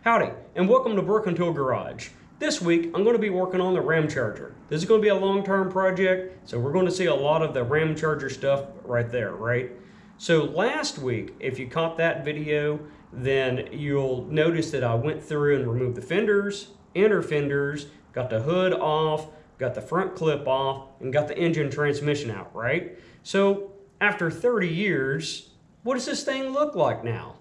Howdy, and welcome to Broken Tool Garage. This week, I'm going to be working on the Ramcharger. This is going to be a long-term project, so we're going to see a lot of the Ramcharger stuff right there, right? So last week, if you caught that video, then you'll notice that I went through and removed the fenders, inner fenders, got the hood off, got the front clip off, and got the engine transmission out, right? So after 30 years, what does this thing look like now?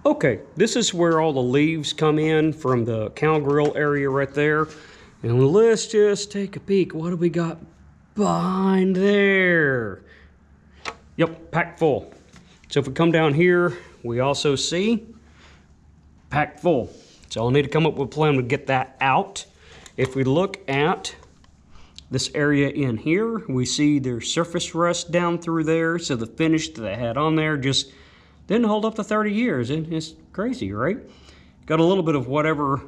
Okay, this is where all the leaves come in from the cow grill area right there. And let's just take a peek. What do we got behind there? Yep, packed full. So if we come down here, we also see packed full. So I'll need to come up with a plan to get that out. If we look at this area in here, we see there's surface rust down through there. So the finish that I had on there just didn't hold up to 30 years. It's crazy, right? Got a little bit of whatever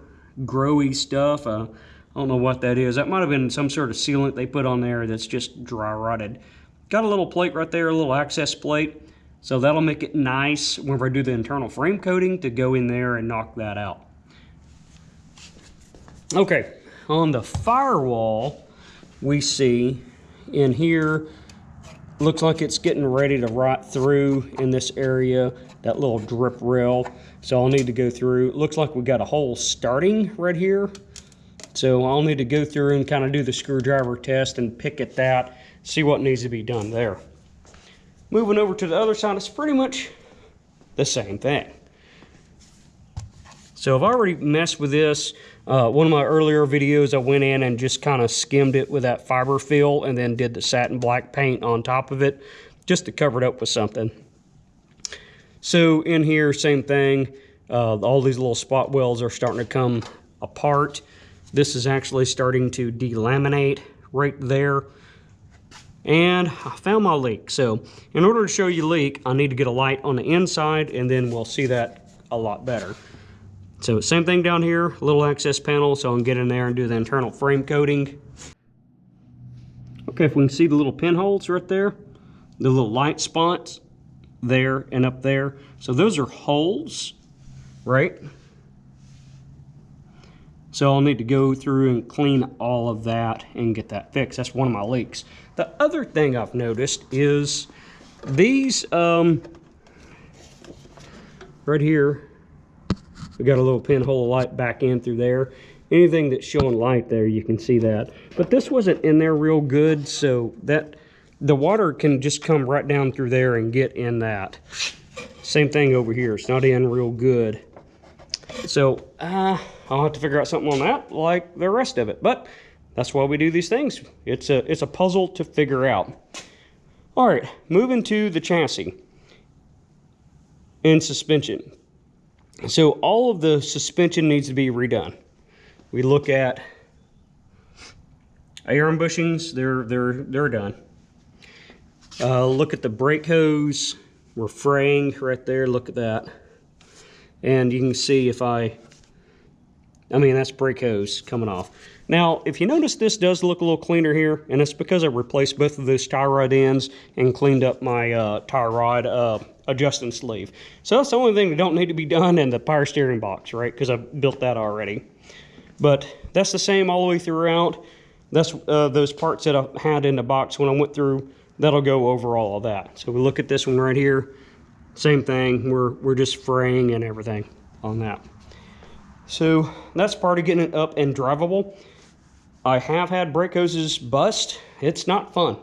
growy stuff. I don't know what that is. That might have been some sort of sealant they put on there that's just dry rotted. Got a little plate right there, a little access plate. So that'll make it nice whenever I do the internal frame coating to go in there and knock that out. Okay, on the firewall, we see in here, looks like it's getting ready to rot through in this area, that little drip rail. So I'll need to go through. It looks like we got a hole starting right here. So I'll need to go through and kind of do the screwdriver test and pick at that, see what needs to be done there. Moving over to the other side, it's pretty much the same thing. So I've already messed with this. One of my earlier videos, I went in and just kind of skimmed it with that fiber fill and then did the satin black paint on top of it just to cover it up with something. So in here, same thing. All these little spot welds are starting to come apart. This is actually starting to delaminate right there. And I found my leak. So in order to show you leak, I need to get a light on the inside and then we'll see that a lot better. So same thing down here, a little access panel so I can get in there and do the internal frame coating. Okay, if we can see the little pinholes right there, the little light spots there and up there. So those are holes, right? So I'll need to go through and clean all of that and get that fixed. That's one of my leaks. The other thing I've noticed is these, right here, we got a little pinhole of light back in through there. Anything that's showing light there, you can see that. But this wasn't in there real good, so that the water can just come right down through there and get in that. Same thing over here. It's not in real good. So I'll have to figure out something on that like the rest of it. But that's why we do these things. It's a puzzle to figure out. All right, moving to the chassis and suspension. So all of the suspension needs to be redone. We look at iron bushings, they're done. Look at the brake hose, we're fraying right there, look at that. And you can see if I mean that's brake hose coming off. Now, if you notice, this does look a little cleaner here, and it's because I replaced both of those tie rod ends and cleaned up my tie rod adjusting sleeve. So that's the only thing that don't need to be done in the power steering box, right? Because I built that already. But that's the same all the way throughout. That's those parts that I had in the box when I went through, that'll go over all of that. So we look at this one right here, same thing. We're just fraying and everything on that. So that's part of getting it up and drivable. I have had brake hoses bust. It's not fun.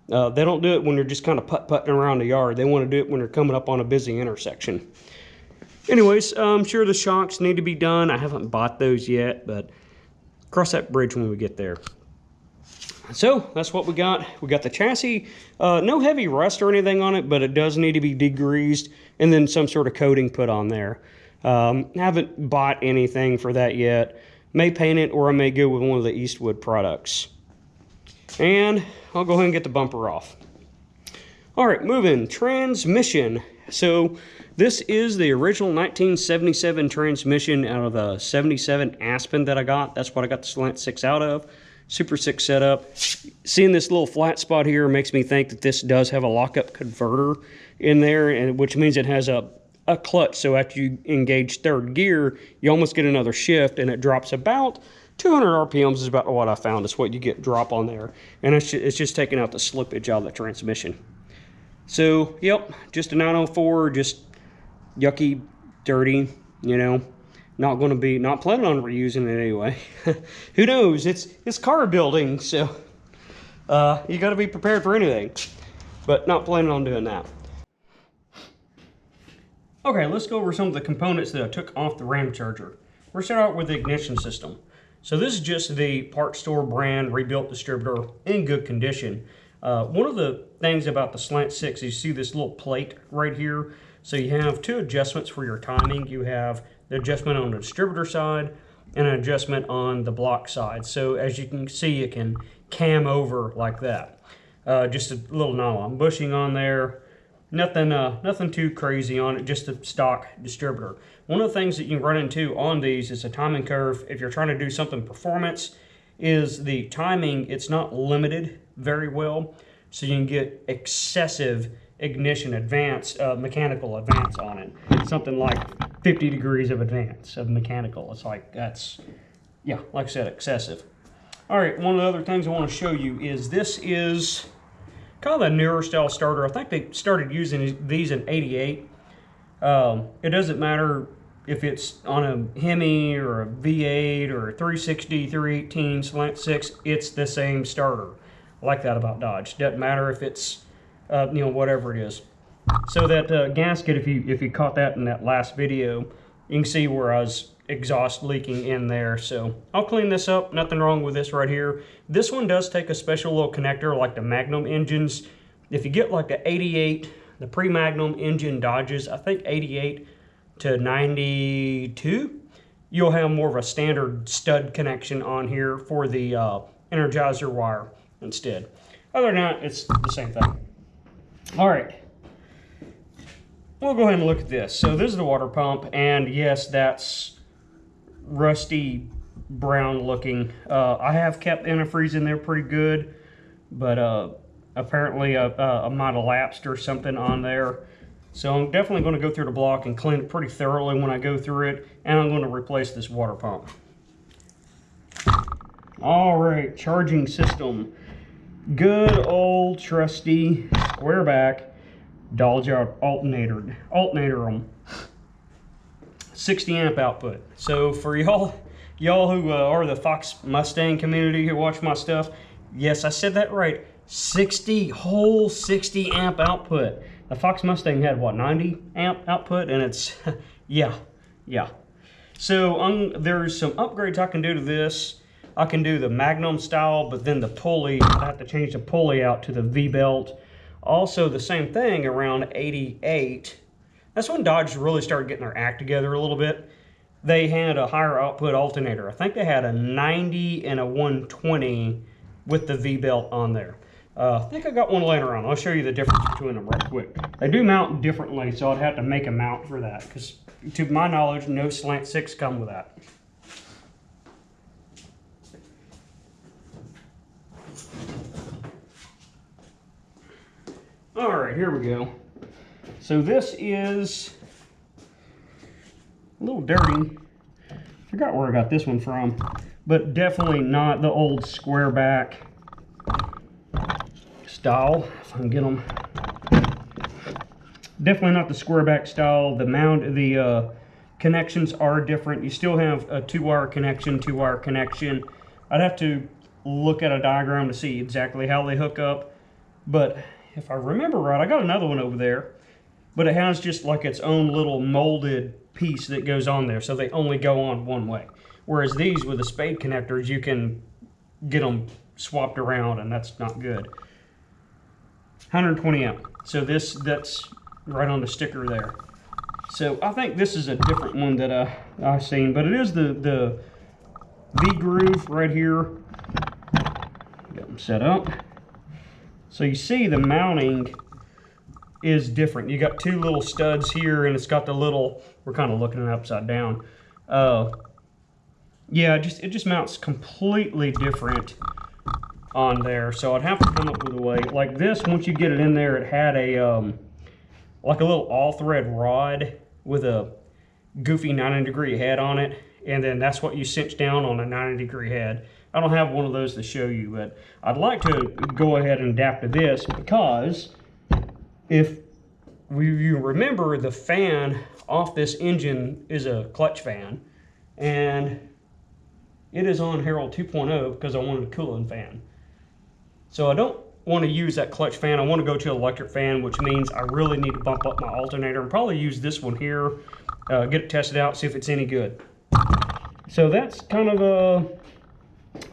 They don't do it when you're just kind of putt-putting around the yard. They want to do it when you're coming up on a busy intersection. Anyways, I'm sure the shocks need to be done. I haven't bought those yet, but cross that bridge when we get there. So that's what we got. We got the chassis, no heavy rust or anything on it, but it does need to be degreased and then some sort of coating put on there. Haven't bought anything for that yet. May paint it, or I may go with one of the Eastwood products. And I'll go ahead and get the bumper off. All right, moving, transmission. So this is the original 1977 transmission out of the 77 Aspen that I got. That's what I got the Slant 6 out of. Super sick setup. Seeing this little flat spot here makes me think that this does have a lockup converter in there, and which means it has a clutch. So after you engage third gear, you almost get another shift, and it drops about 200 RPMs is about what I found. Is what you get drop on there, and it's just taking out the slippage out of the transmission. So yep, just a 904, just yucky, dirty, you know. Not planning on reusing it anyway. Who knows? It's car building, so you got to be prepared for anything. But not planning on doing that. Okay, let's go over some of the components that I took off the Ramcharger. We're starting out with the ignition system. So this is just the parts store brand rebuilt distributor in good condition. One of the things about the Slant 6 is you see this little plate right here. So you have two adjustments for your timing. You have the adjustment on the distributor side and an adjustment on the block side. So as you can see, it can cam over like that. Just a little nylon bushing on there. Nothing too crazy on it, just a stock distributor. One of the things that you can run into on these is a timing curve. If you're trying to do something performance, is the timing, it's not limited very well. So you can get excessive ignition advance, mechanical advance on it. Something like 50 degrees of advance of mechanical. It's like, that's, yeah, like I said, excessive. All right, one of the other things I want to show you is this is kind of a newer style starter. I think they started using these in '88. It doesn't matter if it's on a Hemi or a V8 or a 360, 318, Slant 6, it's the same starter. I like that about Dodge. Doesn't matter if it's you know, whatever it is. So that gasket, if you caught that in that last video, you can see where I was exhaust leaking in there. So I'll clean this up. Nothing wrong with this right here. This one does take a special little connector like the Magnum engines. If you get like the 88, the pre-Magnum engine Dodges, I think 88 to 92, you'll have more of a standard stud connection on here for the Energizer wire instead. Other than that, it's the same thing. All right, we'll go ahead and look at this. So this is the water pump, and yes, that's rusty brown looking. I have kept antifreeze in there pretty good, but apparently I might have lapsed or something on there. So I'm definitely going to go through the block and clean it pretty thoroughly when I go through it, and I'm going to replace this water pump. All right, charging system. Good old trusty square back Dodge alternator 60 amp output. So for y'all who are the Fox Mustang community who watch my stuff, yes, I said that right. 60 amp output. The Fox Mustang had what, 90 amp output, and it's yeah. So there's some upgrades I can do to this. I can do the Magnum style, but then the pulley, I have to change the pulley out to the V-belt. Also the same thing around 88. That's when Dodge really started getting their act together a little bit. They had a higher output alternator. I think they had a 90 and a 120 with the V-belt on there. I think I got one laying around. I'll show you the difference between them right quick. They do mount differently, so I'd have to make a mount for that, because to my knowledge, no Slant 6 come with that. All right, here we go. So this is a little dirty. Forgot where I got this one from, but definitely not the old square back style, if I can get them. Definitely not the square back style. The connections are different. You still have a two-wire connection. I'd have to look at a diagram to see exactly how they hook up, but if I remember right, I got another one over there, but it has just like its own little molded piece that goes on there, so they only go on one way. Whereas these with the spade connectors, you can get them swapped around, and that's not good. 120 amp. So that's right on the sticker there. So I think this is a different one that I've seen, but it is the V-groove right here. Get them set up. So you see the mounting is different. You got two little studs here, and it's got the little, we're kind of looking at it upside down. Yeah, it just mounts completely different on there. So I'd have to come up with a way. Like this, once you get it in there, it had a like a little all-thread rod with a goofy 90-degree head on it, and then that's what you cinch down on a 90-degree head. I don't have one of those to show you, but I'd like to go ahead and adapt to this, because if you remember, the fan off this engine is a clutch fan, and it is on Harold 2.0 because I wanted a cooling fan. So I don't want to use that clutch fan. I want to go to an electric fan, which means I really need to bump up my alternator and probably use this one here, get it tested out, see if it's any good. So that's kind of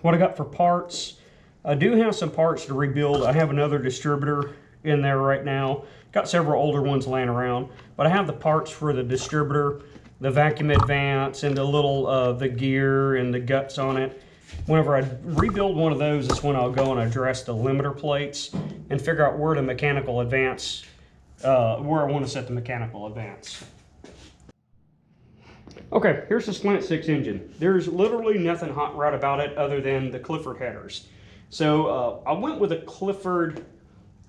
what I got for parts. I do have some parts to rebuild. I have another distributor in there right now. Got several older ones laying around, but I have the parts for the distributor, the vacuum advance, and the little the gear and the guts on it. Whenever I rebuild one of those, is when I'll go and address the limiter plates and figure out where the mechanical advance, where I want to set the mechanical advance. Okay, here's the Slant 6 engine. There's literally nothing hot rod about it other than the Clifford headers. So I went with a Clifford.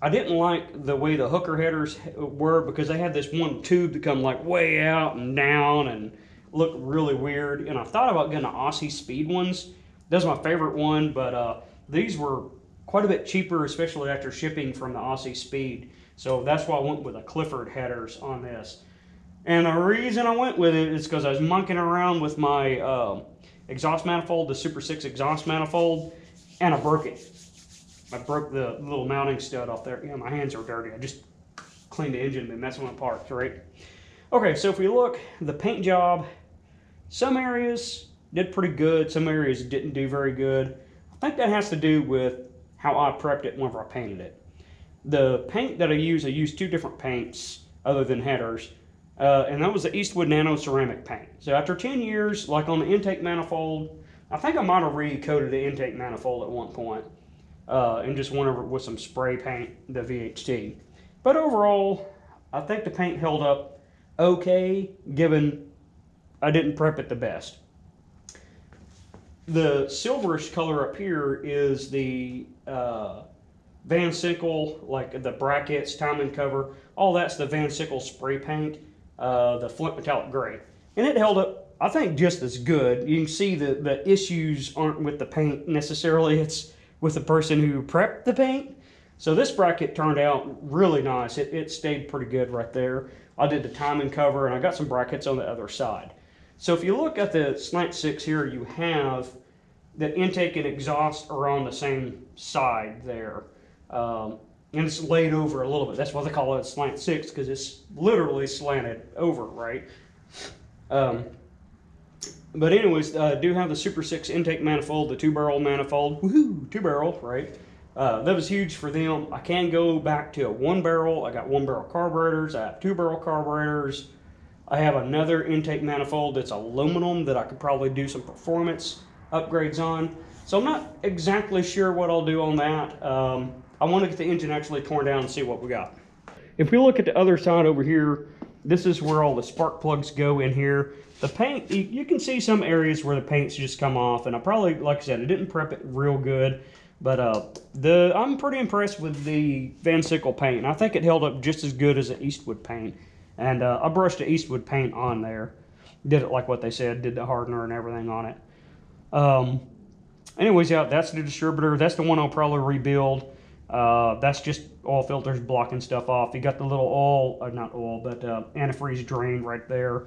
I didn't like the way the hooker headers were, because they had this one tube that come like way out and down and looked really weird. And I thought about getting the Aussie Speed ones. That's my favorite one, but these were quite a bit cheaper, especially after shipping from the Aussie Speed. So that's why I went with the Clifford headers on this. And the reason I went with it is because I was monkeying around with my exhaust manifold, the Super 6 exhaust manifold, and I broke it. I broke the little mounting stud off there. Yeah, my hands are dirty. I just cleaned the engine and been messing with parts, right? Okay, so if we look, the paint job, some areas did pretty good, some areas didn't do very good. I think that has to do with how I prepped it whenever I painted it. The paint that I used two different paints other than headers, and that was the Eastwood Nano Ceramic paint. So after 10 years, like on the intake manifold, I think I might have recoated the intake manifold at one point, and just went over it with some spray paint, the VHT. But overall, I think the paint held up okay, given I didn't prep it the best. The silverish color up here is the Van Sickle, like the brackets, timing cover, all that's the Van Sickle spray paint, the Flint Metallic Gray. And it held up, I think, just as good. You can see the issues aren't with the paint necessarily, it's with the person who prepped the paint. So this bracket turned out really nice. It stayed pretty good right there. I did the timing cover, and I got some brackets on the other side. So if you look at the Slant 6 here, you have the intake and exhaust are on the same side there. And it's laid over a little bit. That's why they call it Slant 6, because it's literally slanted over, right? But anyways, I do have the Super 6 intake manifold, the 2-barrel manifold. Woohoo, 2-barrel, right? That was huge for them. I can go back to a 1-barrel. I got 1-barrel carburetors. I have 2-barrel carburetors. I have another intake manifold that's aluminum that I could probably do some performance upgrades on. So I'm not exactly sure what I'll do on that. I want to get the engine actually torn down and see what we got. If we look at the other side over here, this is where all the spark plugs go in here. The paint, you can see some areas where the paint's just come off, and I probably, like I said, I didn't prep it real good. But I'm pretty impressed with the Van Sickle paint. I think it held up just as good as the Eastwood paint. And I brushed the Eastwood paint on there. Did it like what they said, did the hardener and everything on it. Anyways, yeah, that's the distributor. That's the one I'll probably rebuild. That's just oil filters blocking stuff off. You got the little oil, not oil, but antifreeze drain right there.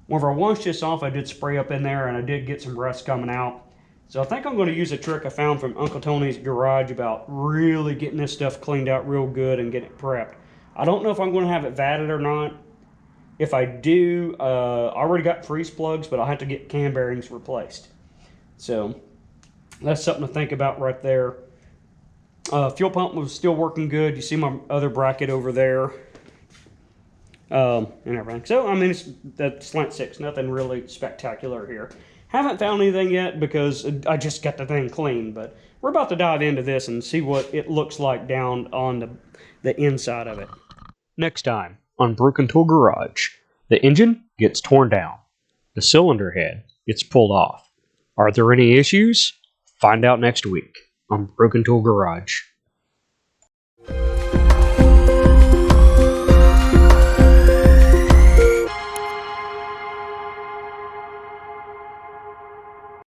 Whenever I washed this off, I did spray up in there, and I did get some rust coming out. So I think I'm going to use a trick I found from Uncle Tony's garage about really getting this stuff cleaned out real good and getting it prepped. I don't know if I'm going to have it vatted or not. If I do, I already got freeze plugs, but I'll have to get cam bearings replaced. So That's something to think about right there. Fuel pump was still working good. You see my other bracket over there. And everything. So, I mean, it's that slant 6, nothing really spectacular here. Haven't found anything yet because I just got the thing clean, but we're about to dive into this and see what it looks like down on the inside of it. Next time on Broken Tool Garage, the engine gets torn down. The cylinder head gets pulled off. Are there any issues? Find out next week on Broken Tool Garage.